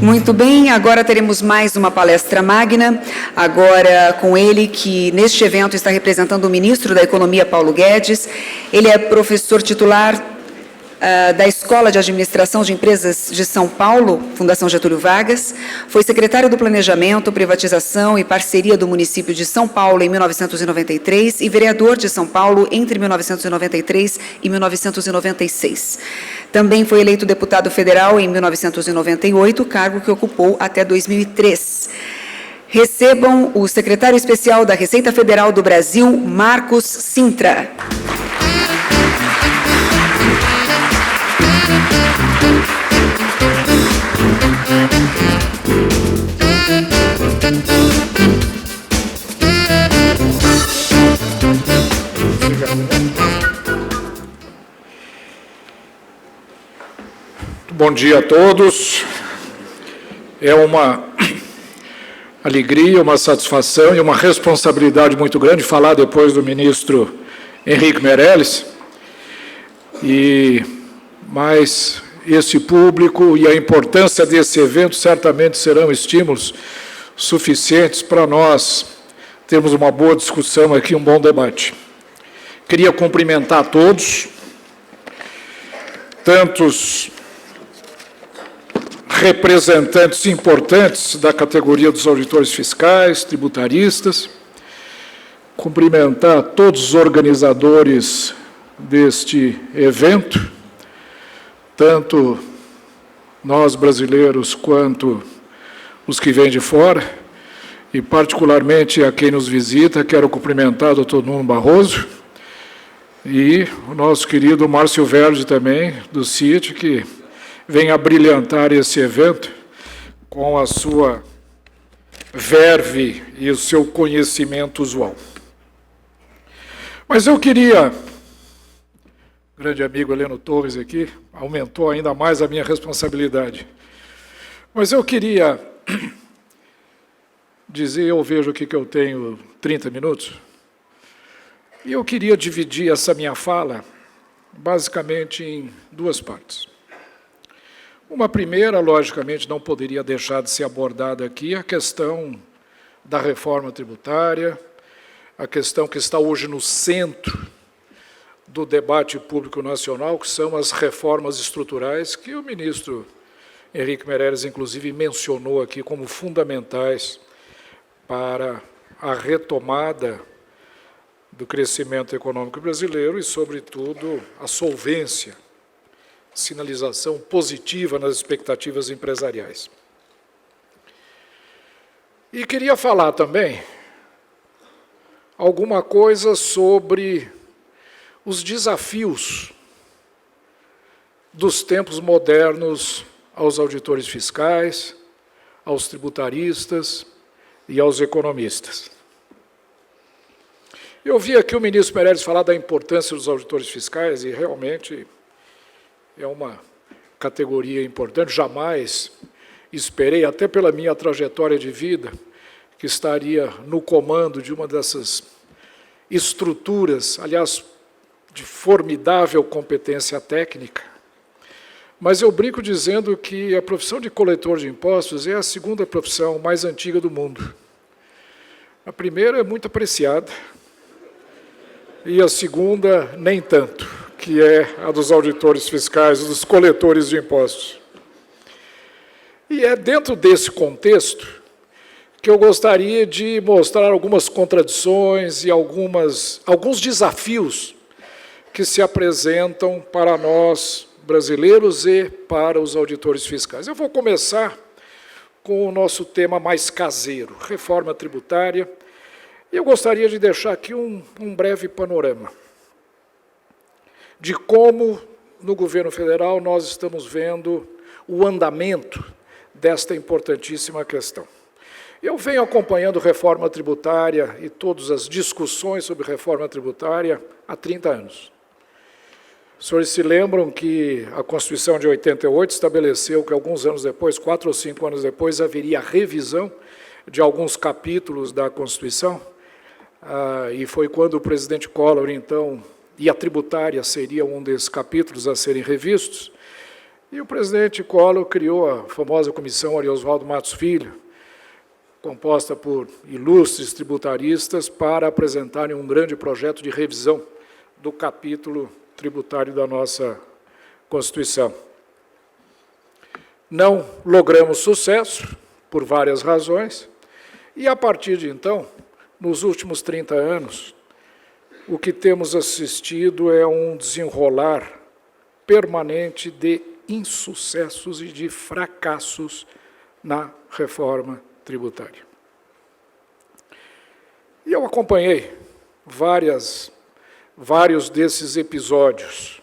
Muito bem, agora teremos mais uma palestra magna, agora com ele que neste evento está representando o ministro da Economia, Paulo Guedes. Ele é professor titular da Escola de Administração de Empresas de São Paulo, Fundação Getúlio Vargas, foi secretário do Planejamento, Privatização e Parceria do município de São Paulo em 1993 e vereador de São Paulo entre 1993 e 1996. Também foi eleito deputado federal em 1998, cargo que ocupou até 2003. Recebam o secretário especial da Receita Federal do Brasil, Marcos Cintra. Bom dia a todos. É uma alegria, uma satisfação e uma responsabilidade muito grande falar depois do ministro Henrique Meirelles. Mas esse público e a importância desse evento certamente serão estímulos suficientes para nós termos uma boa discussão aqui, um bom debate. Queria cumprimentar a todos, tantos representantes importantes da categoria dos auditores fiscais, tributaristas, cumprimentar todos os organizadores deste evento, tanto nós brasileiros quanto os que vêm de fora, e particularmente a quem nos visita, quero cumprimentar o Dr. Nuno Barroso e o nosso querido Márcio Verde também, do CIT, que vem a brilhantar esse evento com a sua verve e o seu conhecimento usual. Mas eu queria, grande amigo Heleno Torres aqui, aumentou ainda mais a minha responsabilidade. Mas eu queria dizer, eu vejo aqui que eu tenho 30 minutos, e eu queria dividir essa minha fala basicamente em duas partes. Uma primeira, logicamente, não poderia deixar de ser abordada aqui, a questão da reforma tributária, a questão que está hoje no centro do debate público nacional, que são as reformas estruturais, que o ministro Henrique Meirelles, inclusive, mencionou aqui como fundamentais para a retomada do crescimento econômico brasileiro e, sobretudo, a solvência, sinalização positiva nas expectativas empresariais. E queria falar também alguma coisa sobre os desafios dos tempos modernos aos auditores fiscais, aos tributaristas e aos economistas. Eu vi aqui o ministro Meirelles falar da importância dos auditores fiscais, e realmente é uma categoria importante. Jamais esperei, até pela minha trajetória de vida, que estaria no comando de uma dessas estruturas, aliás, de formidável competência técnica. Mas eu brinco dizendo que a profissão de coletor de impostos é a segunda profissão mais antiga do mundo. A primeira é muito apreciada, e a segunda nem tanto, que é a dos auditores fiscais, dos coletores de impostos. E é dentro desse contexto que eu gostaria de mostrar algumas contradições e alguns desafios que se apresentam para nós, brasileiros, e para os auditores fiscais. Eu vou começar com o nosso tema mais caseiro, reforma tributária. E eu gostaria de deixar aqui um breve panorama de como, no governo federal, nós estamos vendo o andamento desta importantíssima questão. Eu venho acompanhando reforma tributária e todas as discussões sobre reforma tributária há 30 anos. Os senhores se lembram que a Constituição de 88 estabeleceu que, alguns anos depois, 4 ou 5 anos depois, haveria a revisão de alguns capítulos da Constituição, e foi quando o presidente Collor, então, e a tributária seria um desses capítulos a serem revistos, E o presidente Collor criou a famosa comissão Ariosvaldo Matos Filho, composta por ilustres tributaristas, para apresentarem um grande projeto de revisão do capítulo tributário da nossa Constituição. Não logramos sucesso, por várias razões, e, a partir de então, nos últimos 30 anos, o que temos assistido é um desenrolar permanente de insucessos e de fracassos na reforma tributária. E eu acompanhei vários desses episódios.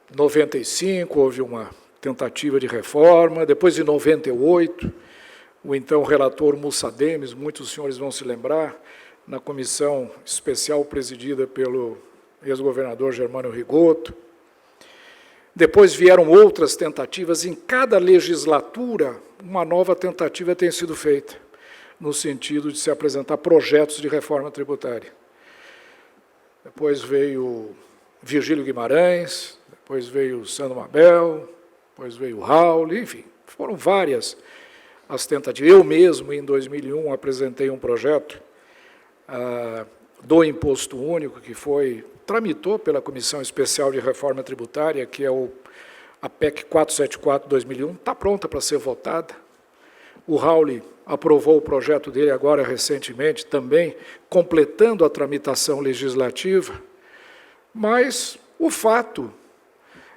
Em 95 houve uma tentativa de reforma, depois de 98, o então relator Mussa Demes, muitos senhores vão se lembrar, na comissão especial presidida pelo ex-governador Germano Rigoto. Depois vieram outras tentativas, em cada legislatura uma nova tentativa tem sido feita, no sentido de se apresentar projetos de reforma tributária. Depois veio Virgílio Guimarães, depois veio Sandro Mabel, depois veio Raul, enfim, foram várias as tentativas. Eu mesmo, em 2001, apresentei um projeto do Imposto Único, que tramitou pela Comissão Especial de Reforma Tributária, que é a PEC 474/2001, está pronta para ser votada. O Raul aprovou o projeto dele agora recentemente, também completando a tramitação legislativa, mas o fato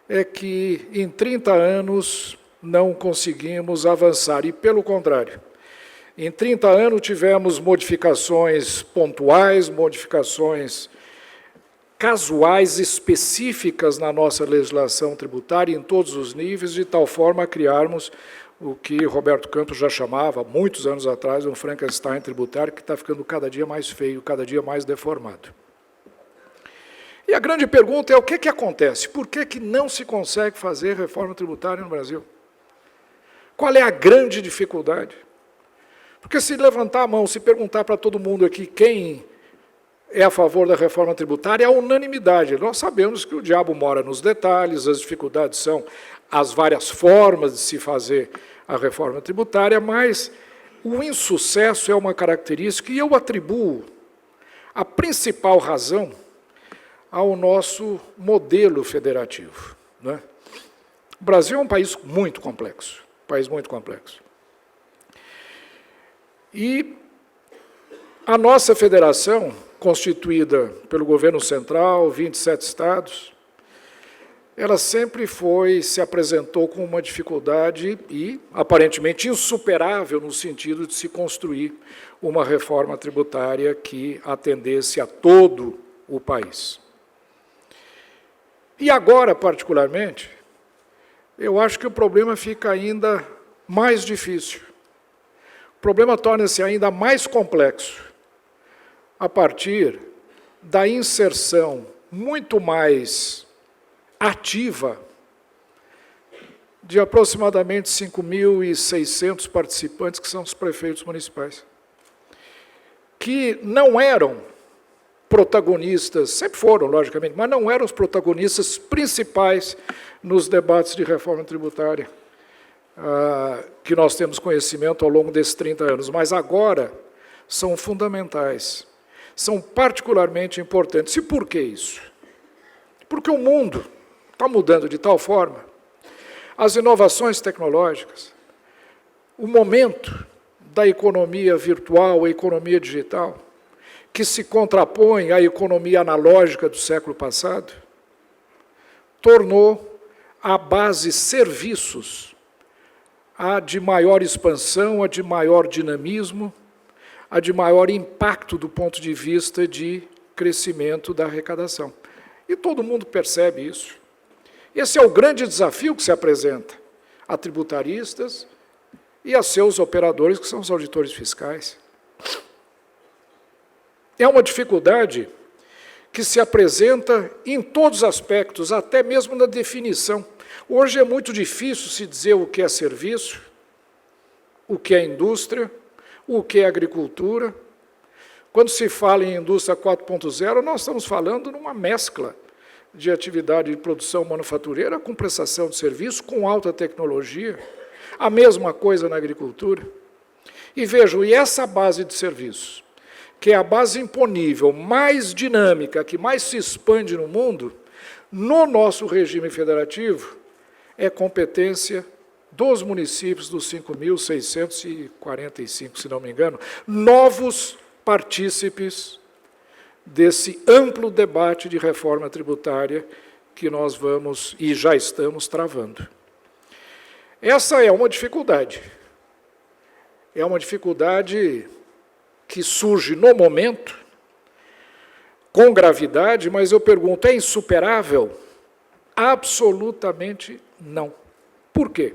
é que em 30 anos não conseguimos avançar, e pelo contrário, em 30 anos tivemos modificações pontuais, modificações casuais específicas na nossa legislação tributária em todos os níveis, de tal forma a criarmos o que Roberto Campos já chamava, muitos anos atrás, um Frankenstein tributário que está ficando cada dia mais feio, cada dia mais deformado. E a grande pergunta é o que acontece? Por que não se consegue fazer reforma tributária no Brasil? Qual é a grande dificuldade? Porque se levantar a mão, se perguntar para todo mundo aqui quem é a favor da reforma tributária, é a unanimidade. Nós sabemos que o diabo mora nos detalhes, as dificuldades são as várias formas de se fazer a reforma tributária, mas o insucesso é uma característica, e eu atribuo a principal razão ao nosso modelo federativo, né? O Brasil é um país muito complexo, E a nossa federação, constituída pelo governo central, 27 estados, ela sempre se apresentou com uma dificuldade e, aparentemente, insuperável no sentido de se construir uma reforma tributária que atendesse a todo o país. E agora, particularmente, eu acho que o problema fica ainda mais difícil. O problema torna-se ainda mais complexo a partir da inserção muito mais ativa de aproximadamente 5.600 participantes, que são os prefeitos municipais, que não eram protagonistas, sempre foram, logicamente, mas não eram os protagonistas principais nos debates de reforma tributária que nós temos conhecimento ao longo desses 30 anos, mas agora são fundamentais, são particularmente importantes. E por que isso? Porque o mundo está mudando de tal forma, as inovações tecnológicas, o momento da economia virtual, a economia digital, que se contrapõe à economia analógica do século passado, tornou a base serviços a de maior expansão, a de maior dinamismo, a de maior impacto do ponto de vista de crescimento da arrecadação. E todo mundo percebe isso. Esse é o grande desafio que se apresenta a tributaristas e a seus operadores, que são os auditores fiscais. É uma dificuldade que se apresenta em todos os aspectos, até mesmo na definição. Hoje é muito difícil se dizer o que é serviço, o que é indústria, o que é agricultura. Quando se fala em indústria 4.0, nós estamos falando numa mescla de atividade de produção manufatureira com prestação de serviço, com alta tecnologia, a mesma coisa na agricultura. E vejam, e essa base de serviços, que é a base imponível mais dinâmica, que mais se expande no mundo, no nosso regime federativo, é competência dos municípios, dos 5.645, se não me engano, novos partícipes desse amplo debate de reforma tributária que nós vamos e já estamos travando. Essa é uma dificuldade. É uma dificuldade que surge no momento, com gravidade, mas eu pergunto, é insuperável? Absolutamente não. Por quê?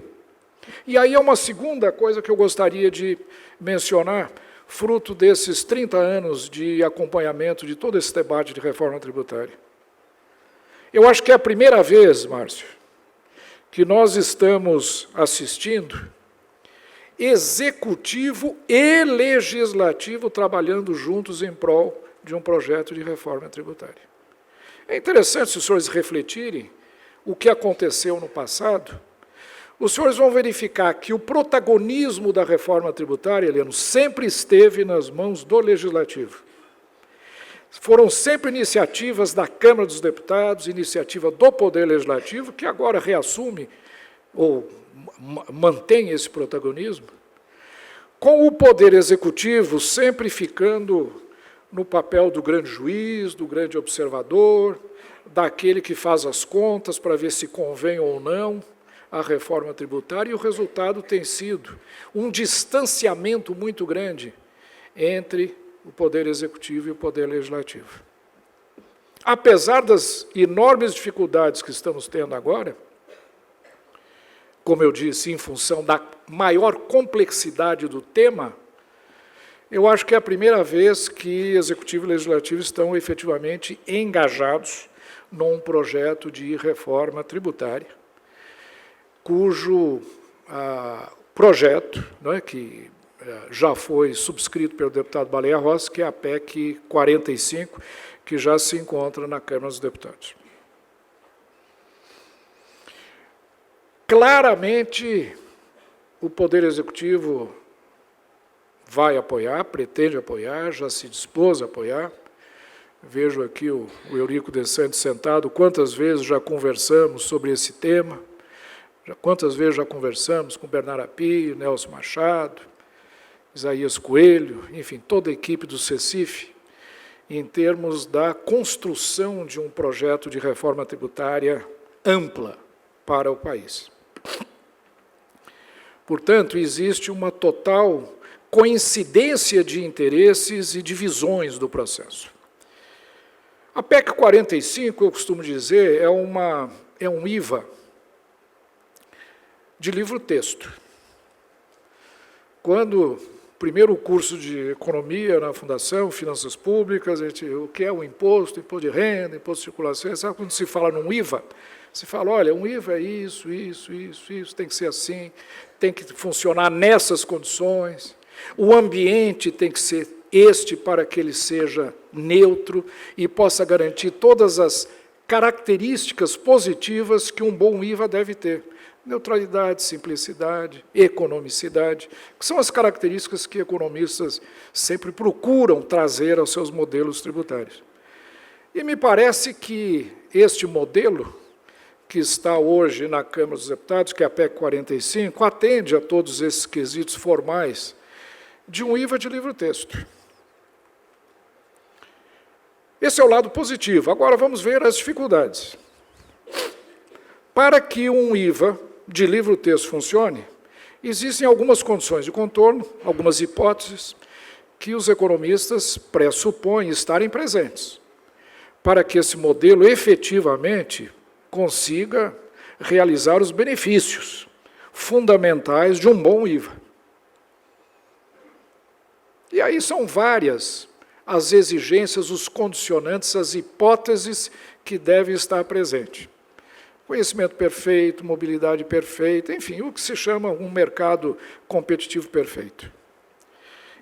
E aí é uma segunda coisa que eu gostaria de mencionar, fruto desses 30 anos de acompanhamento de todo esse debate de reforma tributária. Eu acho que é a primeira vez, Márcio, que nós estamos assistindo executivo e legislativo trabalhando juntos em prol de um projeto de reforma tributária. É interessante, se os senhores refletirem o que aconteceu no passado, os senhores vão verificar que o protagonismo da reforma tributária, Heleno, sempre esteve nas mãos do Legislativo. Foram sempre iniciativas da Câmara dos Deputados, iniciativa do Poder Legislativo, que agora reassume ou mantém esse protagonismo, com o Poder Executivo sempre ficando no papel do grande juiz, do grande observador, daquele que faz as contas para ver se convém ou não a reforma tributária, e o resultado tem sido um distanciamento muito grande entre o Poder Executivo e o Poder Legislativo. Apesar das enormes dificuldades que estamos tendo agora, como eu disse, em função da maior complexidade do tema, eu acho que é a primeira vez que Executivo e Legislativo estão efetivamente engajados num projeto de reforma tributária, cujo projeto, que já foi subscrito pelo deputado Baleia Rossi, que é a PEC 45, que já se encontra na Câmara dos Deputados. Claramente, o Poder Executivo vai apoiar, pretende apoiar, já se dispôs a apoiar. Vejo aqui o Eurico de Santos sentado, quantas vezes já conversamos sobre esse tema, quantas vezes já conversamos com Bernardo Apio, Nelson Machado, Isaías Coelho, enfim, toda a equipe do CECIF, em termos da construção de um projeto de reforma tributária ampla para o país. Portanto, existe uma total coincidência de interesses e de visões do processo. A PEC 45, eu costumo dizer, é um IVA de livro-texto. Quando, primeiro curso de economia na Fundação, finanças públicas, o que é o imposto de renda, imposto de circulação, sabe quando se fala num IVA? Se fala, olha, um IVA é isso, tem que ser assim, tem que funcionar nessas condições, o ambiente tem que ser este para que ele seja neutro e possa garantir todas as características positivas que um bom IVA deve ter. Neutralidade, simplicidade, economicidade, que são as características que economistas sempre procuram trazer aos seus modelos tributários. E me parece que este modelo, que está hoje na Câmara dos Deputados, que é a PEC 45, atende a todos esses quesitos formais de um IVA de livro-texto. Esse é o lado positivo. Agora vamos ver as dificuldades. Para que um IVA de livro-texto funcione, existem algumas condições de contorno, algumas hipóteses, que os economistas pressupõem estarem presentes, para que esse modelo efetivamente consiga realizar os benefícios fundamentais de um bom IVA. E aí são várias as exigências, os condicionantes, as hipóteses que devem estar presentes. Conhecimento perfeito, mobilidade perfeita, enfim, o que se chama um mercado competitivo perfeito.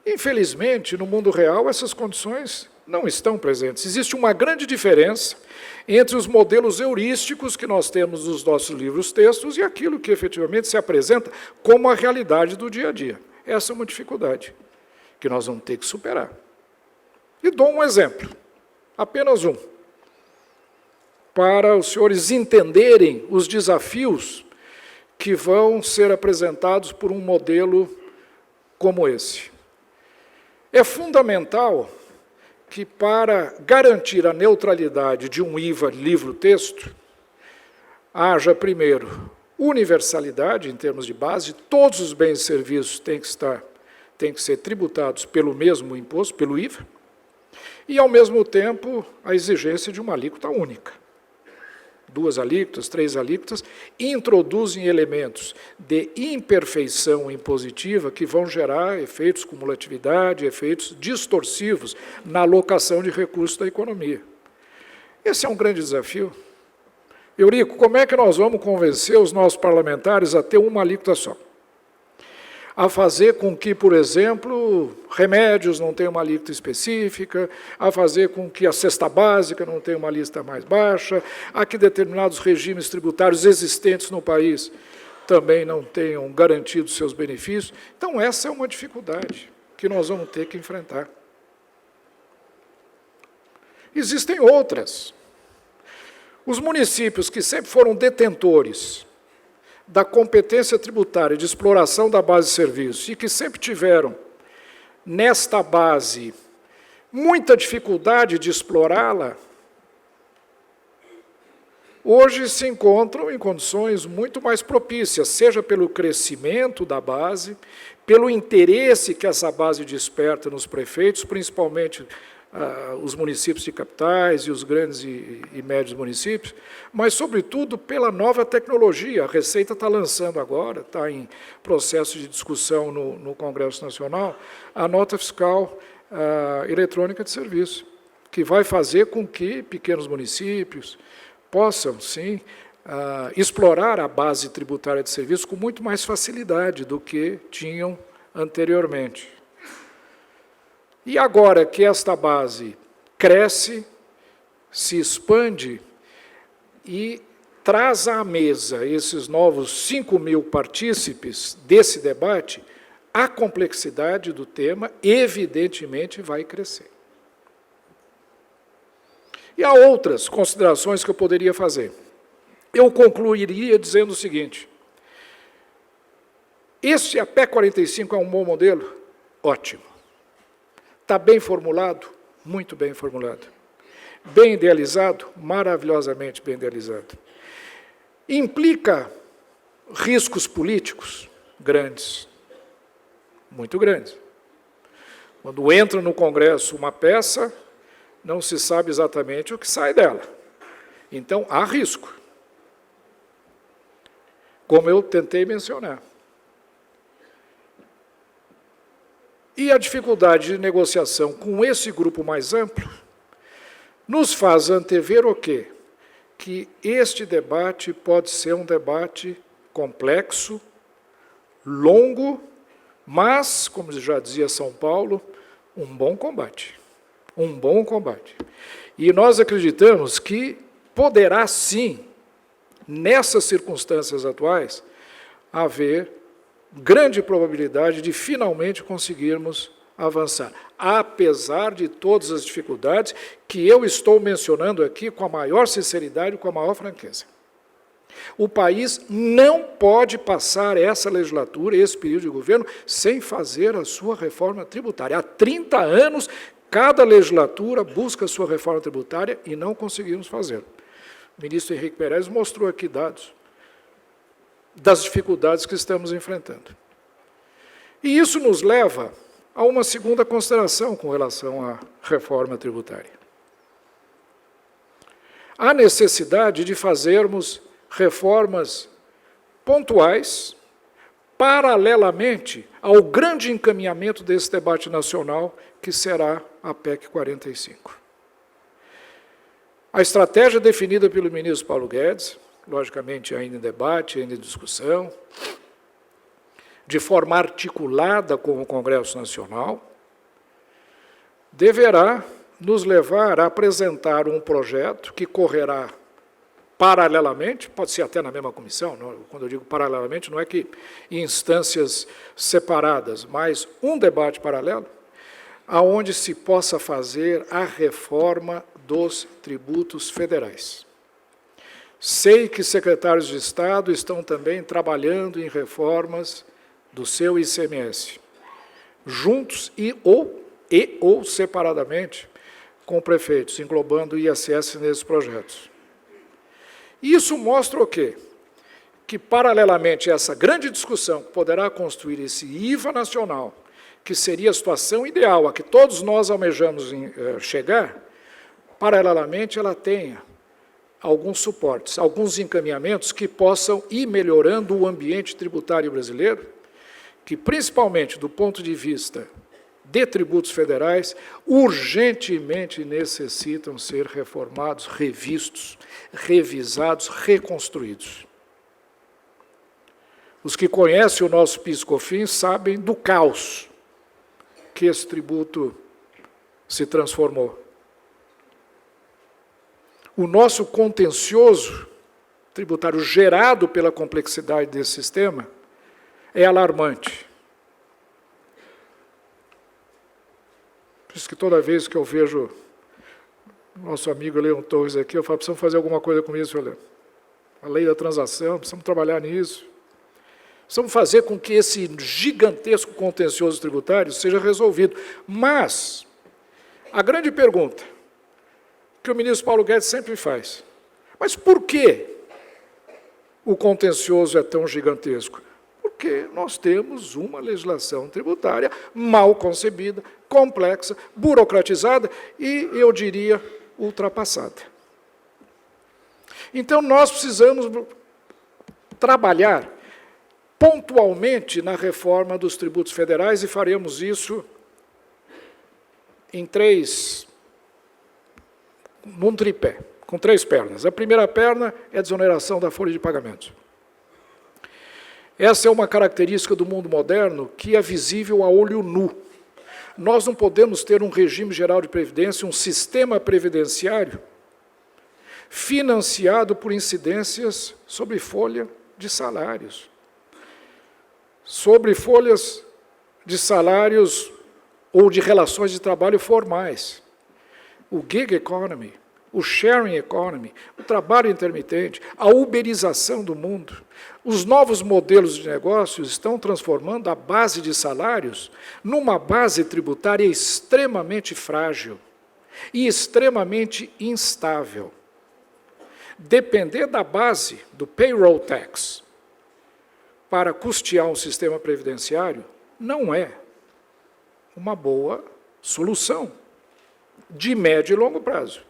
Infelizmente, no mundo real, essas condições não estão presentes. Existe uma grande diferença entre os modelos heurísticos que nós temos nos nossos livros-textos e aquilo que efetivamente se apresenta como a realidade do dia a dia. Essa é uma dificuldade que nós vamos ter que superar. E dou um exemplo, apenas um, para os senhores entenderem os desafios que vão ser apresentados por um modelo como esse. É fundamental que, para garantir a neutralidade de um IVA livro-texto, haja, primeiro, universalidade em termos de base, todos os bens e serviços têm que ser tributados pelo mesmo imposto, pelo IVA, e, ao mesmo tempo, a exigência de uma alíquota única. 2 alíquotas, 3 alíquotas, introduzem elementos de imperfeição impositiva que vão gerar efeitos cumulatividade, efeitos distorsivos na alocação de recursos da economia. Esse é um grande desafio. Eurico, como é que nós vamos convencer os nossos parlamentares a ter uma alíquota só? A fazer com que, por exemplo, remédios não tenham uma alíquota específica, a fazer com que a cesta básica não tenha uma lista mais baixa, a que determinados regimes tributários existentes no país também não tenham garantido seus benefícios. Então, essa é uma dificuldade que nós vamos ter que enfrentar. Existem outras. Os municípios que sempre foram detentores da competência tributária de exploração da base de serviços e que sempre tiveram, nesta base, muita dificuldade de explorá-la, hoje se encontram em condições muito mais propícias, seja pelo crescimento da base, pelo interesse que essa base desperta nos prefeitos, principalmente os municípios de capitais e os grandes e médios municípios, mas, sobretudo, pela nova tecnologia. A Receita está lançando agora, está em processo de discussão no Congresso Nacional, a nota fiscal eletrônica de serviço, que vai fazer com que pequenos municípios possam, sim, explorar a base tributária de serviço com muito mais facilidade do que tinham anteriormente. E agora que esta base cresce, se expande e traz à mesa esses novos 5.000 partícipes desse debate, a complexidade do tema, evidentemente, vai crescer. E há outras considerações que eu poderia fazer. Eu concluiria dizendo o seguinte: esse APEC 45 é um bom modelo? Ótimo. Está bem formulado? Muito bem formulado. Bem idealizado? Maravilhosamente bem idealizado. Implica riscos políticos grandes, muito grandes. Quando entra no Congresso uma peça, não se sabe exatamente o que sai dela. Então, há risco. Como eu tentei mencionar. E a dificuldade de negociação com esse grupo mais amplo nos faz antever o quê? Que este debate pode ser um debate complexo, longo, mas, como já dizia São Paulo, um bom combate. Um bom combate. E nós acreditamos que poderá, sim, nessas circunstâncias atuais, haver grande probabilidade de finalmente conseguirmos avançar, apesar de todas as dificuldades que eu estou mencionando aqui com a maior sinceridade e com a maior franqueza. O país não pode passar essa legislatura, esse período de governo, sem fazer a sua reforma tributária. Há 30 anos, cada legislatura busca a sua reforma tributária e não conseguimos fazer. O ministro Henrique Meirelles mostrou aqui dados das dificuldades que estamos enfrentando. E isso nos leva a uma segunda consideração com relação à reforma tributária. Há necessidade de fazermos reformas pontuais, paralelamente ao grande encaminhamento desse debate nacional, que será a PEC 45. A estratégia definida pelo ministro Paulo Guedes, logicamente ainda em debate, ainda em discussão, de forma articulada com o Congresso Nacional, deverá nos levar a apresentar um projeto que correrá paralelamente, pode ser até na mesma comissão, quando eu digo paralelamente, não é que em instâncias separadas, mas um debate paralelo, aonde se possa fazer a reforma dos tributos federais. Sei que secretários de Estado estão também trabalhando em reformas do seu ICMS, juntos ou separadamente com prefeitos, englobando o ISS nesses projetos. Isso mostra o quê? Que, paralelamente a essa grande discussão que poderá construir esse IVA nacional, que seria a situação ideal a que todos nós almejamos chegar, paralelamente ela tenha alguns suportes, alguns encaminhamentos que possam ir melhorando o ambiente tributário brasileiro, que, principalmente do ponto de vista de tributos federais, urgentemente necessitam ser reformados, revistos, revisados, reconstruídos. Os que conhecem o nosso PIS/COFINS sabem do caos que esse tributo se transformou. O nosso contencioso tributário gerado pela complexidade desse sistema é alarmante. Por isso que toda vez que eu vejo nosso amigo Leon Torres aqui, eu falo, precisamos fazer alguma coisa com isso, Leon. A lei da transação, precisamos trabalhar nisso. Precisamos fazer com que esse gigantesco contencioso tributário seja resolvido. Mas, a grande pergunta que o ministro Paulo Guedes sempre faz, mas por que o contencioso é tão gigantesco? Porque nós temos uma legislação tributária mal concebida, complexa, burocratizada e, eu diria, ultrapassada. Então, nós precisamos trabalhar pontualmente na reforma dos tributos federais e faremos isso num tripé, com 3 pernas. A primeira perna é a desoneração da folha de pagamento. Essa é uma característica do mundo moderno que é visível a olho nu. Nós não podemos ter um regime geral de previdência, um sistema previdenciário financiado por incidências sobre folha de salários, sobre folhas de salários ou de relações de trabalho formais. O gig economy, o sharing economy, o trabalho intermitente, a uberização do mundo, os novos modelos de negócios estão transformando a base de salários numa base tributária extremamente frágil e extremamente instável. Depender da base do payroll tax para custear um sistema previdenciário não é uma boa solução de médio e longo prazo.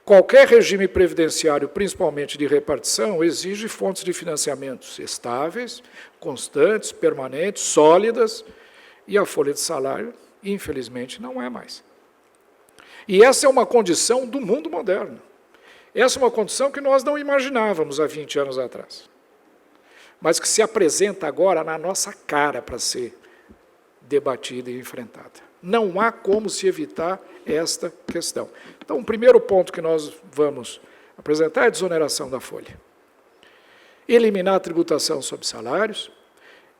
Qualquer regime previdenciário, principalmente de repartição, exige fontes de financiamentos estáveis, constantes, permanentes, sólidas, e a folha de salário, infelizmente, não é mais. E essa é uma condição do mundo moderno. Essa é uma condição que nós não imaginávamos há 20 anos atrás, mas que se apresenta agora na nossa cara para ser debatida e enfrentada. Não há como se evitar esta questão. Então, o primeiro ponto que nós vamos apresentar é a desoneração da folha. Eliminar a tributação sobre salários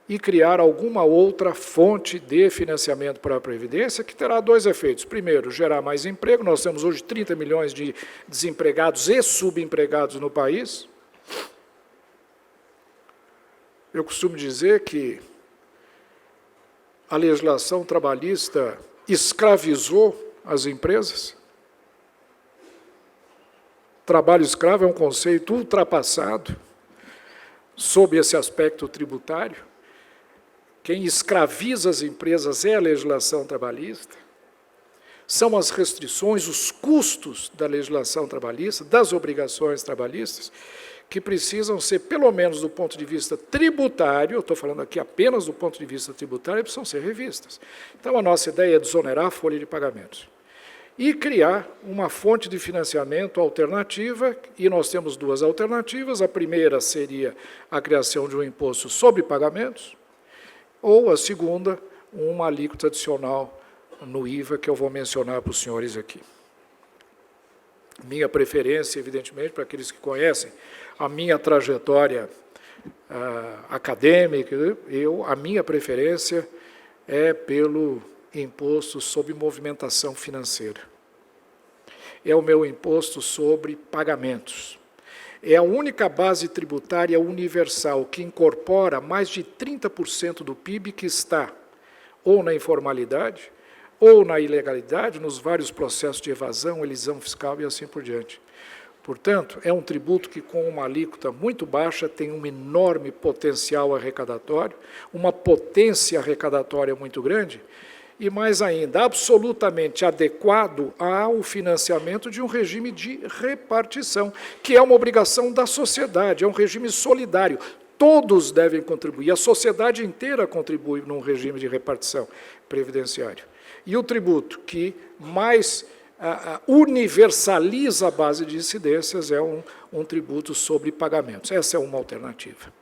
e criar alguma outra fonte de financiamento para a Previdência, que terá 2 efeitos. Primeiro, gerar mais emprego. Nós temos hoje 30 milhões de desempregados e subempregados no país. Eu costumo dizer que a legislação trabalhista escravizou as empresas. Trabalho escravo é um conceito ultrapassado sob esse aspecto tributário. Quem escraviza as empresas é a legislação trabalhista. São as restrições, os custos da legislação trabalhista, das obrigações trabalhistas, que precisam ser, pelo menos do ponto de vista tributário, eu estou falando aqui apenas do ponto de vista tributário, precisam ser revistas. Então, a nossa ideia é desonerar a folha de pagamentos e criar uma fonte de financiamento alternativa, e nós temos 2 alternativas. A primeira seria a criação de um imposto sobre pagamentos, ou a segunda, uma alíquota adicional no IVA, que eu vou mencionar para os senhores aqui. minha preferência, evidentemente, para aqueles que conhecem a minha trajetória acadêmica, a minha preferência é pelo imposto sobre movimentação financeira. É o meu imposto sobre pagamentos. É a única base tributária universal que incorpora mais de 30% do PIB que está ou na informalidade, ou na ilegalidade, nos vários processos de evasão, elisão fiscal e assim por diante. Portanto, é um tributo que, com uma alíquota muito baixa, tem um enorme potencial arrecadatório, uma potência arrecadatória muito grande, e, mais ainda, absolutamente adequado ao financiamento de um regime de repartição, que é uma obrigação da sociedade, é um regime solidário. Todos devem contribuir, a sociedade inteira contribui num regime de repartição previdenciário. E o tributo que mais universaliza a base de incidências é um tributo sobre pagamentos. Essa é uma alternativa.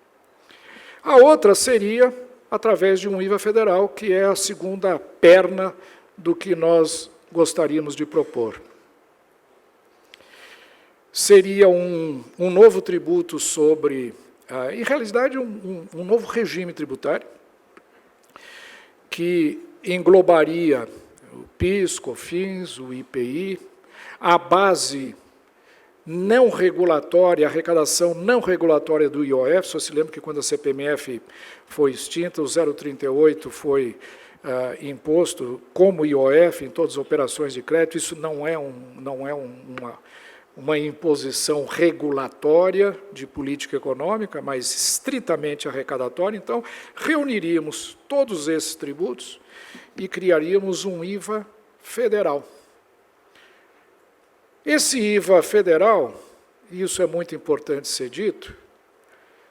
A outra seria através de um IVA federal, que é a segunda perna do que nós gostaríamos de propor. Seria um novo tributo sobre, em realidade, um novo regime tributário, que englobaria o PIS, COFINS, o IPI, a base não regulatória, a arrecadação não regulatória do IOF. Só se lembra que quando a CPMF foi extinta, o 038 foi imposto como IOF em todas as operações de crédito. Isso não é uma imposição regulatória de política econômica, mas estritamente arrecadatória. Então, reuniríamos todos esses tributos e criaríamos um IVA federal. Esse IVA federal, e isso é muito importante ser dito,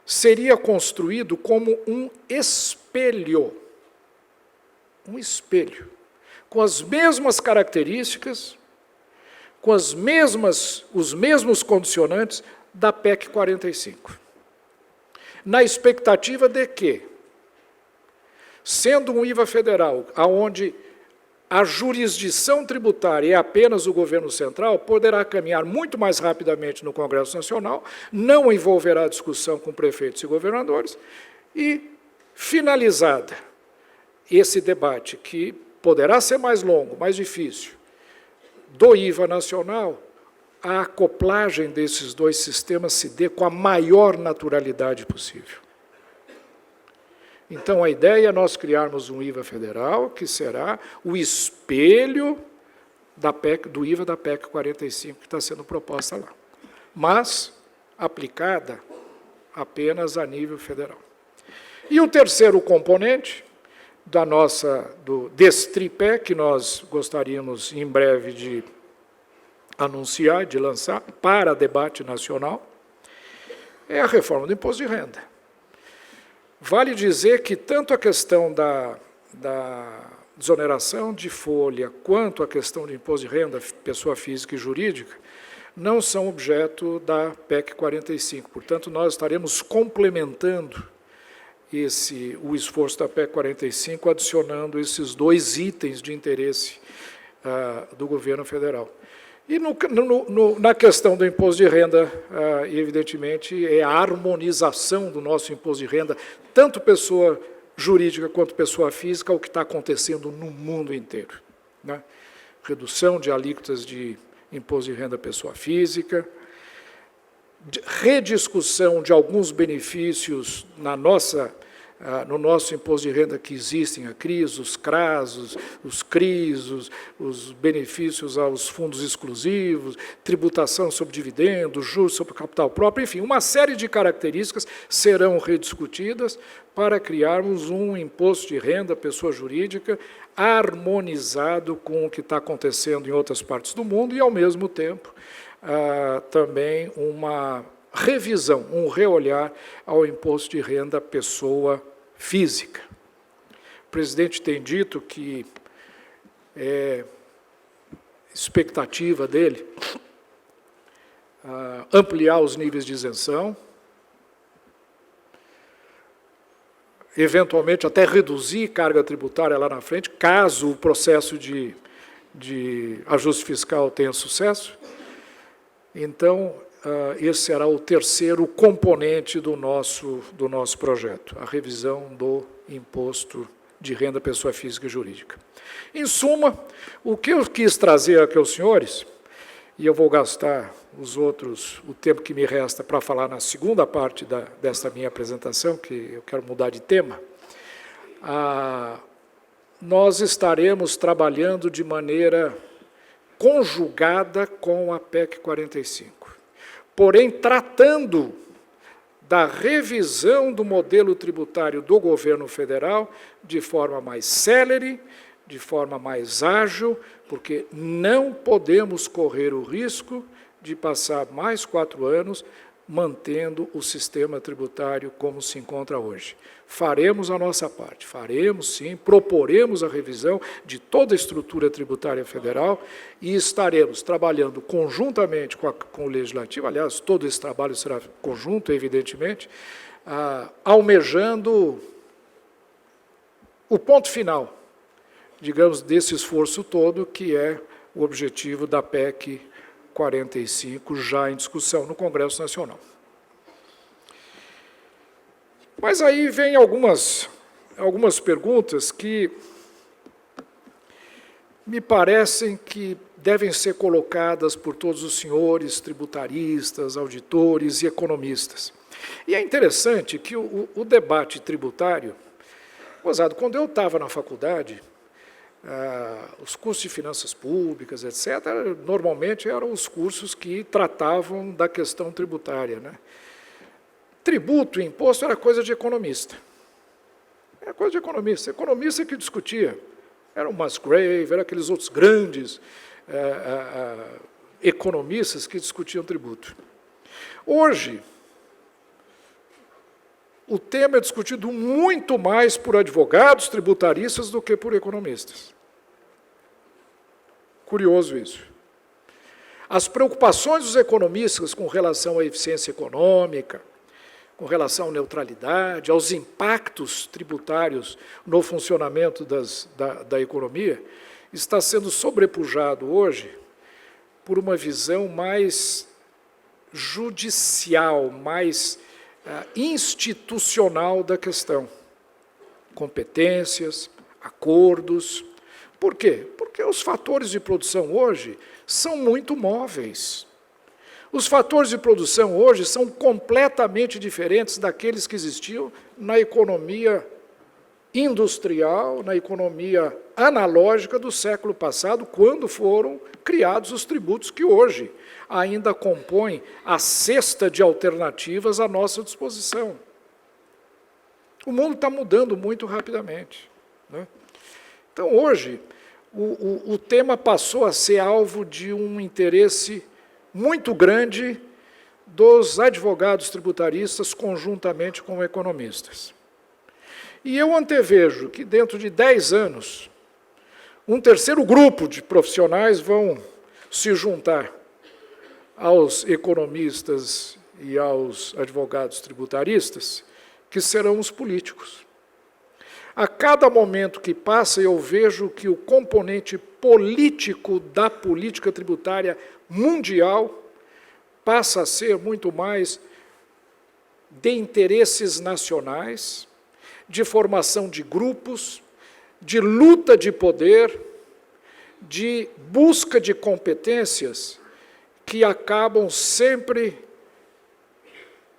seria construído como um espelho, com as mesmas características, com os mesmos condicionantes da PEC 45. Na expectativa de que, sendo um IVA federal, onde a jurisdição tributária é apenas o governo central, poderá caminhar muito mais rapidamente no Congresso Nacional, não envolverá discussão com prefeitos e governadores, e, finalizada esse debate, que poderá ser mais longo, mais difícil, do IVA nacional, a acoplagem desses dois sistemas se dê com a maior naturalidade possível. Então, a ideia é nós criarmos um IVA federal, que será o espelho do IVA da PEC 45, que está sendo proposta lá, mas aplicada apenas a nível federal. E o terceiro componente desse tripé, que nós gostaríamos, em breve, de anunciar, de lançar para debate nacional, é a reforma do imposto de renda. Vale dizer que tanto a questão da desoneração de folha quanto a questão de imposto de renda, pessoa física e jurídica, não são objeto da PEC 45. Portanto, nós estaremos complementando o esforço da PEC 45, adicionando esses dois itens de interesse do governo federal. E na questão do imposto de renda, evidentemente, é a harmonização do nosso imposto de renda, tanto pessoa jurídica quanto pessoa física, o que está acontecendo no mundo inteiro, né? Redução de alíquotas de imposto de renda pessoa física, rediscussão de alguns benefícios no nosso imposto de renda que existem, a CRIS, os CRAS, os CRIs, os benefícios aos fundos exclusivos, tributação sobre dividendos, juros sobre capital próprio, enfim, uma série de características serão rediscutidas para criarmos um imposto de renda, pessoa jurídica, harmonizado com o que está acontecendo em outras partes do mundo e, ao mesmo tempo, também uma revisão, um reolhar ao imposto de renda pessoa física. O presidente tem dito que é expectativa dele ampliar os níveis de isenção, eventualmente até reduzir carga tributária lá na frente, caso o processo de ajuste fiscal tenha sucesso. Então, esse será o terceiro componente do nosso projeto, a revisão do imposto de renda pessoa física e jurídica. Em suma, o que eu quis trazer aqui aos senhores, e eu vou gastar o tempo que me resta para falar na segunda parte desta minha apresentação, que eu quero mudar de tema, nós estaremos trabalhando de maneira conjugada com a PEC 45, porém tratando da revisão do modelo tributário do governo federal de forma mais célere, de forma mais ágil, porque não podemos correr o risco de passar mais 4 anos mantendo o sistema tributário como se encontra hoje. Faremos a nossa parte, faremos sim, proporemos a revisão de toda a estrutura tributária federal e estaremos trabalhando conjuntamente com o Legislativo, aliás, todo esse trabalho será conjunto, evidentemente, almejando o ponto final, digamos, desse esforço todo, que é o objetivo da PEC 45, já em discussão no Congresso Nacional. Mas aí vem algumas perguntas que me parecem que devem ser colocadas por todos os senhores tributaristas, auditores e economistas. E é interessante que o debate tributário, gozado, quando eu estava na faculdade, os cursos de finanças públicas, etc., normalmente eram os cursos que tratavam da questão tributária, né? Tributo e imposto era coisa de economista. Era coisa de economista. Economista que discutia. Era o Musgrave, eram aqueles outros grandes economistas que discutiam tributo. Hoje, o tema é discutido muito mais por advogados tributaristas do que por economistas. Curioso isso. As preocupações dos economistas com relação à eficiência econômica, com relação à neutralidade, aos impactos tributários no funcionamento da economia, está sendo sobrepujado hoje por uma visão mais judicial, mais institucional da questão. Competências, acordos. Por quê? Porque os fatores de produção hoje são muito móveis. Os fatores de produção hoje são completamente diferentes daqueles que existiam na economia industrial, na economia analógica do século passado, quando foram criados os tributos que hoje ainda compõem a cesta de alternativas à nossa disposição. O mundo está mudando muito rapidamente, né? Então, hoje, o tema passou a ser alvo de um interesse muito grande dos advogados tributaristas conjuntamente com economistas. E eu antevejo que, dentro de 10 anos, um terceiro grupo de profissionais vão se juntar aos economistas e aos advogados tributaristas, que serão os políticos. A cada momento que passa, eu vejo que o componente político da política tributária mundial passa a ser muito mais de interesses nacionais, de formação de grupos, de luta de poder, de busca de competências que acabam sempre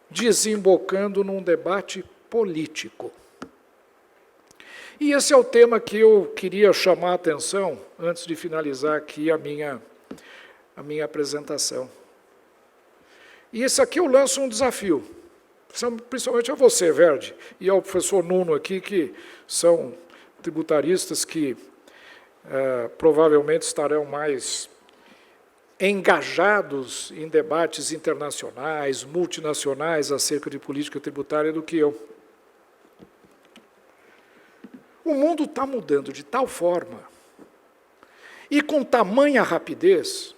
desembocando num debate político. E esse é o tema que eu queria chamar a atenção, antes de finalizar aqui a minha apresentação. E esse aqui eu lanço um desafio, principalmente a você, Verde, e ao professor Nuno aqui, que são tributaristas que provavelmente estarão mais engajados em debates internacionais, multinacionais, acerca de política tributária do que eu. O mundo está mudando de tal forma e com tamanha rapidez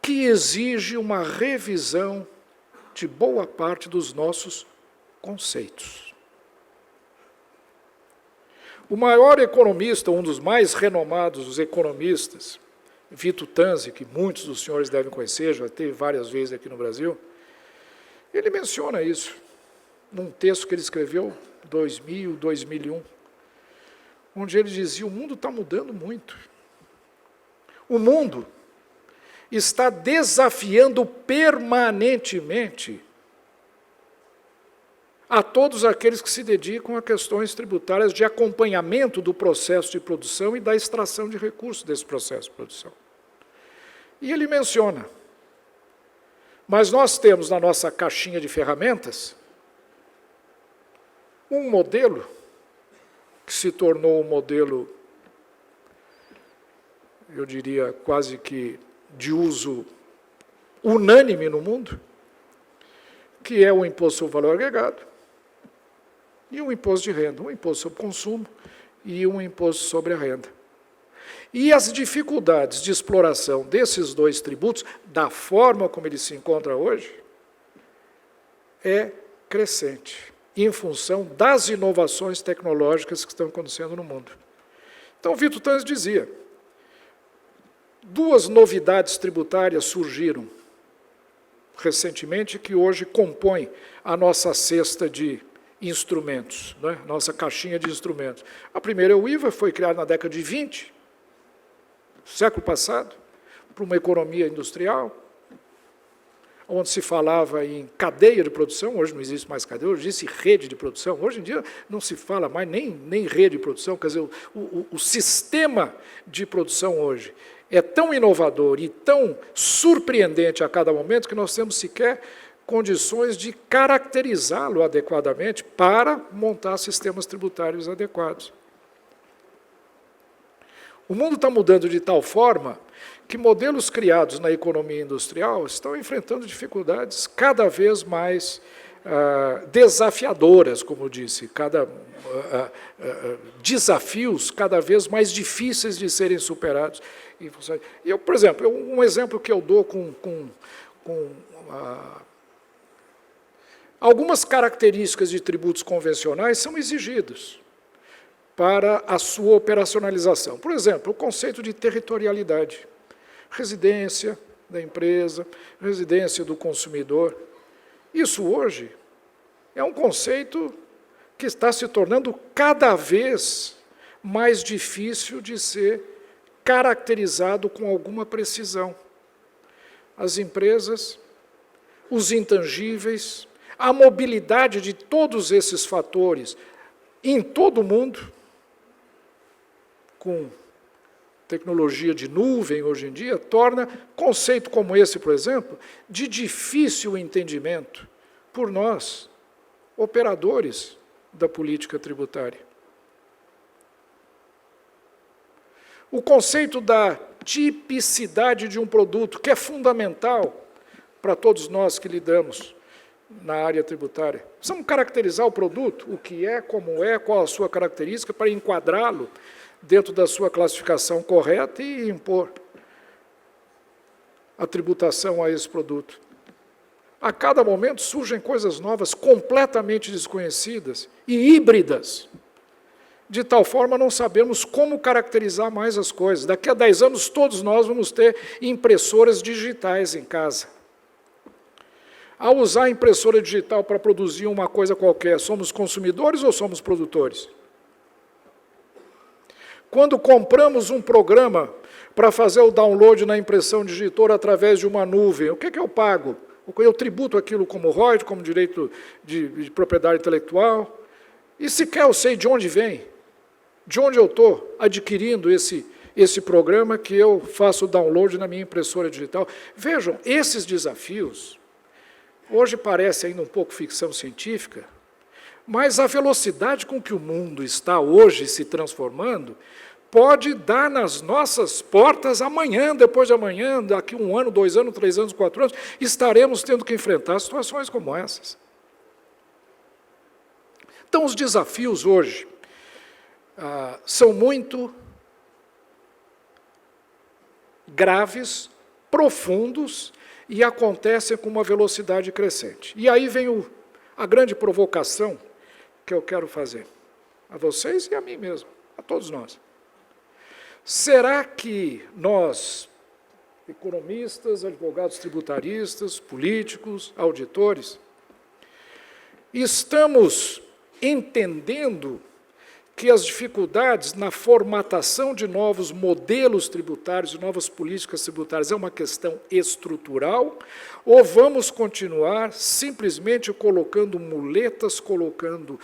que exige uma revisão de boa parte dos nossos conceitos. O maior economista, um dos mais renomados economistas Vito Tanzi, que muitos dos senhores devem conhecer, já teve várias vezes aqui no Brasil, ele menciona isso num texto que ele escreveu em 2000, 2001, onde ele dizia: o mundo está mudando muito. O mundo está desafiando permanentemente a todos aqueles que se dedicam a questões tributárias de acompanhamento do processo de produção e da extração de recursos desse processo de produção. E ele menciona: mas nós temos na nossa caixinha de ferramentas um modelo que se tornou um modelo, eu diria, quase que de uso unânime no mundo, que é o imposto sobre valor agregado e um imposto de renda, um imposto sobre consumo e um imposto sobre a renda. E as dificuldades de exploração desses dois tributos, da forma como ele se encontra hoje, é crescente, em função das inovações tecnológicas que estão acontecendo no mundo. Então, Vito Tanzi dizia: duas novidades tributárias surgiram recentemente que hoje compõem a nossa cesta de instrumentos, né? Nossa caixinha de instrumentos. A primeira é o IVA, foi criado na década de 20, século passado, para uma economia industrial, onde se falava em cadeia de produção. Hoje não existe mais cadeia, hoje existe rede de produção. Hoje em dia não se fala mais nem rede de produção, quer dizer, o sistema de produção hoje é tão inovador e tão surpreendente a cada momento que nós temos sequer condições de caracterizá-lo adequadamente para montar sistemas tributários adequados. O mundo está mudando de tal forma que modelos criados na economia industrial estão enfrentando dificuldades cada vez mais desafiadoras, como eu disse, desafios cada vez mais difíceis de serem superados. Eu, por exemplo, um exemplo que eu dou com algumas características de tributos convencionais são exigidos para a sua operacionalização. Por exemplo, o conceito de territorialidade, residência da empresa, residência do consumidor. Isso hoje é um conceito que está se tornando cada vez mais difícil de ser caracterizado com alguma precisão. As empresas, os intangíveis, a mobilidade de todos esses fatores em todo o mundo, com tecnologia de nuvem hoje em dia, torna conceito como esse, por exemplo, de difícil entendimento por nós, operadores da política tributária. O conceito da tipicidade de um produto, que é fundamental para todos nós que lidamos na área tributária. Precisamos caracterizar o produto, o que é, como é, qual a sua característica, para enquadrá-lo dentro da sua classificação correta e impor a tributação a esse produto. A cada momento surgem coisas novas, completamente desconhecidas e híbridas. De tal forma, não sabemos como caracterizar mais as coisas. Daqui a 10 anos, todos nós vamos ter impressoras digitais em casa. Ao usar a impressora digital para produzir uma coisa qualquer, somos consumidores ou somos produtores? Quando compramos um programa para fazer o download na impressão digital através de uma nuvem, o que é que eu pago? Eu tributo aquilo como royalties, como direito de propriedade intelectual, e sequer eu sei de onde vem, de onde eu estou adquirindo esse programa que eu faço o download na minha impressora digital. Vejam, esses desafios, hoje parece ainda um pouco ficção científica, mas a velocidade com que o mundo está hoje se transformando pode dar nas nossas portas amanhã, depois de amanhã, daqui 1 ano, 2 anos, 3 anos, 4 anos, estaremos tendo que enfrentar situações como essas. Então, os desafios hoje são muito graves, profundos e acontecem com uma velocidade crescente. E aí vem a grande provocação que eu quero fazer a vocês e a mim mesmo, a todos nós. Será que nós economistas, advogados tributaristas, políticos, auditores. Estamos entendendo que as dificuldades na formatação de novos modelos tributários, de novas políticas tributárias, é uma questão estrutural, ou vamos continuar simplesmente colocando muletas, colocando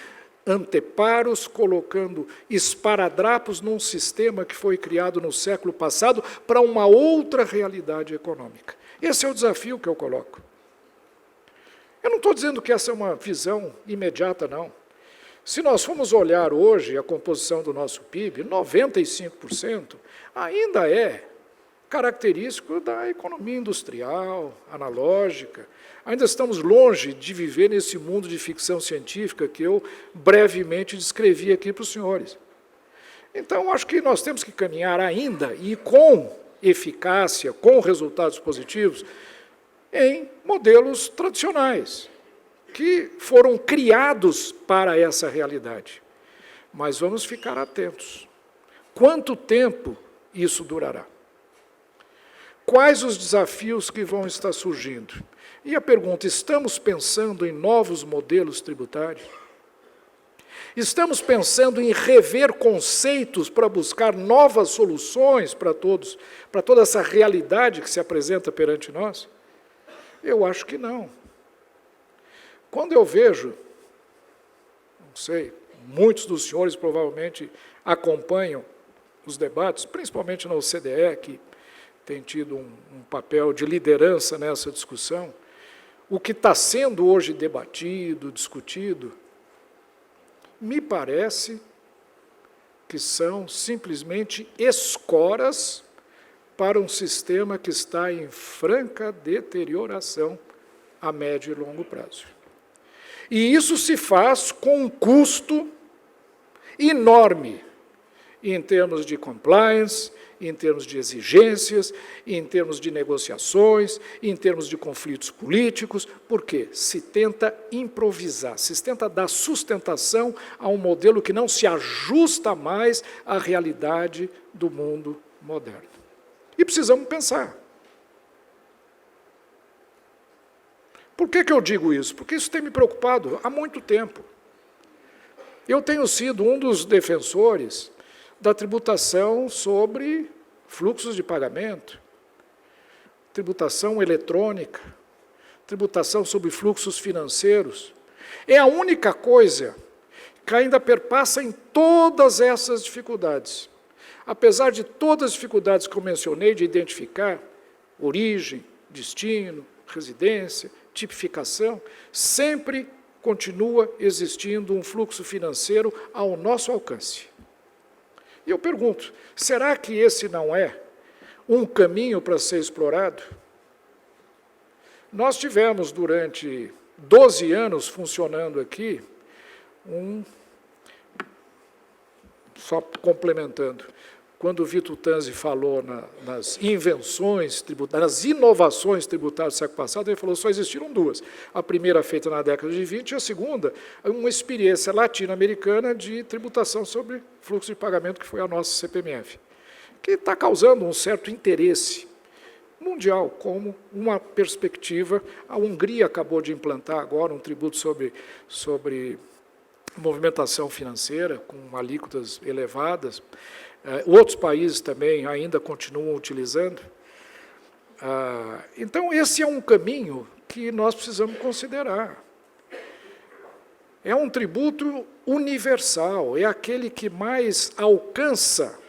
anteparos, colocando esparadrapos num sistema que foi criado no século passado para uma outra realidade econômica? Esse é o desafio que eu coloco. Eu não estou dizendo que essa é uma visão imediata, não. Se nós formos olhar hoje a composição do nosso PIB, 95% ainda é característico da economia industrial, analógica. Ainda estamos longe de viver nesse mundo de ficção científica que eu brevemente descrevi aqui para os senhores. Então, acho que nós temos que caminhar ainda, e com eficácia, com resultados positivos, em modelos tradicionais, que foram criados para essa realidade. Mas vamos ficar atentos. Quanto tempo isso durará? Quais os desafios que vão estar surgindo? E a pergunta, estamos pensando em novos modelos tributários? Estamos pensando em rever conceitos para buscar novas soluções para todos, para toda essa realidade que se apresenta perante nós? Eu acho que não. Quando eu vejo, não sei, muitos dos senhores provavelmente acompanham os debates, principalmente na OCDE, que tem tido um papel de liderança nessa discussão, o que está sendo hoje debatido, discutido, me parece que são simplesmente escoras para um sistema que está em franca deterioração a médio e longo prazo. E isso se faz com um custo enorme, em termos de compliance, em termos de exigências, em termos de negociações, em termos de conflitos políticos, porque se tenta improvisar, se tenta dar sustentação a um modelo que não se ajusta mais à realidade do mundo moderno. E precisamos pensar. Por que eu digo isso? Porque isso tem me preocupado há muito tempo. Eu tenho sido um dos defensores da tributação sobre fluxos de pagamento, tributação eletrônica, tributação sobre fluxos financeiros. É a única coisa que ainda perpassa em todas essas dificuldades. Apesar de todas as dificuldades que eu mencionei de identificar origem, destino, residência, tipificação, sempre continua existindo um fluxo financeiro ao nosso alcance. E eu pergunto, será que esse não é um caminho para ser explorado? Nós tivemos, durante 12 anos funcionando aqui, só complementando, quando o Vitor Tanzi falou nas invenções tributárias, nas inovações tributárias do século passado, ele falou que só existiram duas. A primeira feita na década de 20 e a segunda, uma experiência latino-americana de tributação sobre fluxo de pagamento, que foi a nossa CPMF, que está causando um certo interesse mundial, como uma perspectiva. A Hungria acabou de implantar agora um tributo sobre movimentação financeira, com alíquotas elevadas. Outros países também ainda continuam utilizando. Então, esse é um caminho que nós precisamos considerar. É um tributo universal, é aquele que mais alcança.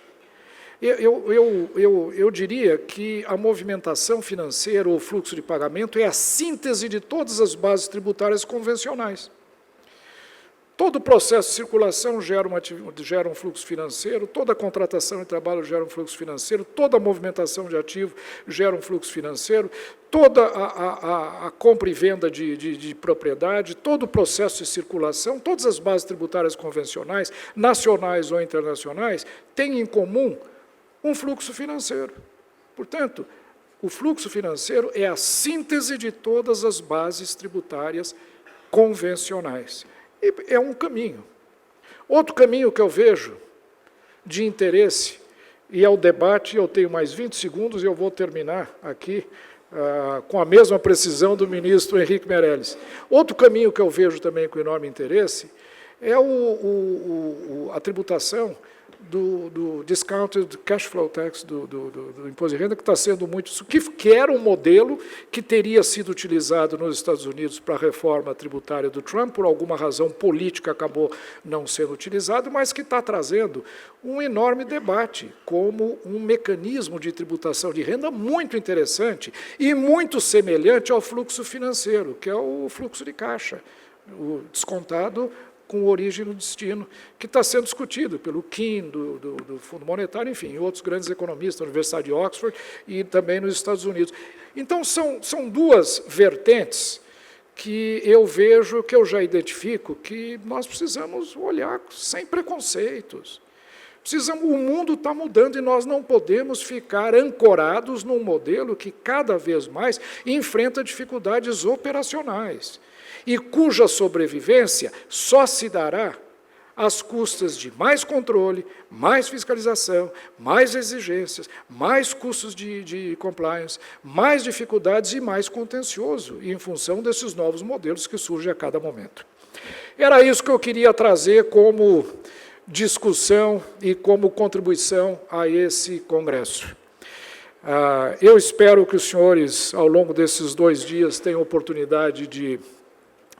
Eu diria que a movimentação financeira ou fluxo de pagamento é a síntese de todas as bases tributárias convencionais. Todo o processo de circulação gera um fluxo financeiro, toda a contratação de trabalho gera um fluxo financeiro, toda a movimentação de ativo gera um fluxo financeiro, toda a compra e venda de propriedade, todo o processo de circulação, todas as bases tributárias convencionais, nacionais ou internacionais, têm em comum um fluxo financeiro. Portanto, o fluxo financeiro é a síntese de todas as bases tributárias convencionais. É um caminho. Outro caminho que eu vejo de interesse, e ao debate. Eu tenho mais 20 segundos e eu vou terminar aqui com a mesma precisão do ministro Henrique Meirelles. Outro caminho que eu vejo também com enorme interesse é a tributação do Discounted Cash Flow Tax, do imposto de renda, que está sendo muito... que era um modelo que teria sido utilizado nos Estados Unidos para a reforma tributária do Trump, por alguma razão política acabou não sendo utilizado, mas que está trazendo um enorme debate como um mecanismo de tributação de renda muito interessante e muito semelhante ao fluxo financeiro, que é o fluxo de caixa, o descontado com origem no destino, que está sendo discutido pelo Keane, do Fundo Monetário, enfim, e outros grandes economistas da Universidade de Oxford e também nos Estados Unidos. Então, são duas vertentes que eu vejo, que eu já identifico, que nós precisamos olhar sem preconceitos. O mundo está mudando e nós não podemos ficar ancorados num modelo que cada vez mais enfrenta dificuldades operacionais e cuja sobrevivência só se dará às custas de mais controle, mais fiscalização, mais exigências, mais custos de compliance, mais dificuldades e mais contencioso, em função desses novos modelos que surgem a cada momento. Era isso que eu queria trazer como discussão e como contribuição a esse congresso. Eu espero que os senhores, ao longo desses 2 dias, tenham oportunidade de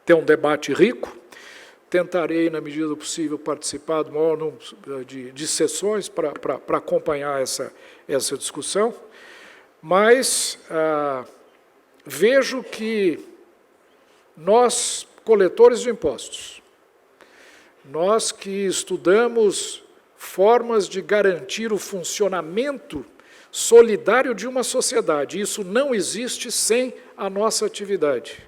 ter um debate rico. Tentarei, na medida do possível, participar do maior número de sessões para acompanhar essa discussão, mas vejo que nós, coletores de impostos, nós que estudamos formas de garantir o funcionamento solidário de uma sociedade, isso não existe sem a nossa atividade.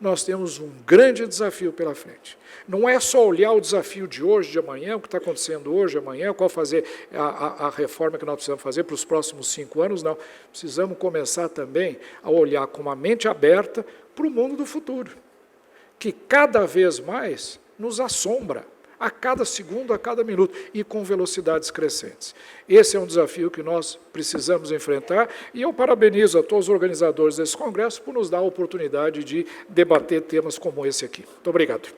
Nós temos um grande desafio pela frente. Não é só olhar o desafio de hoje, de amanhã, o que está acontecendo hoje, amanhã, qual fazer a reforma que nós precisamos fazer para os próximos 5 anos, não. Precisamos começar também a olhar com uma mente aberta para o mundo do futuro, que cada vez mais nos assombra, a cada segundo, a cada minuto, e com velocidades crescentes. Esse é um desafio que nós precisamos enfrentar, e eu parabenizo a todos os organizadores desse congresso por nos dar a oportunidade de debater temas como esse aqui. Muito obrigado.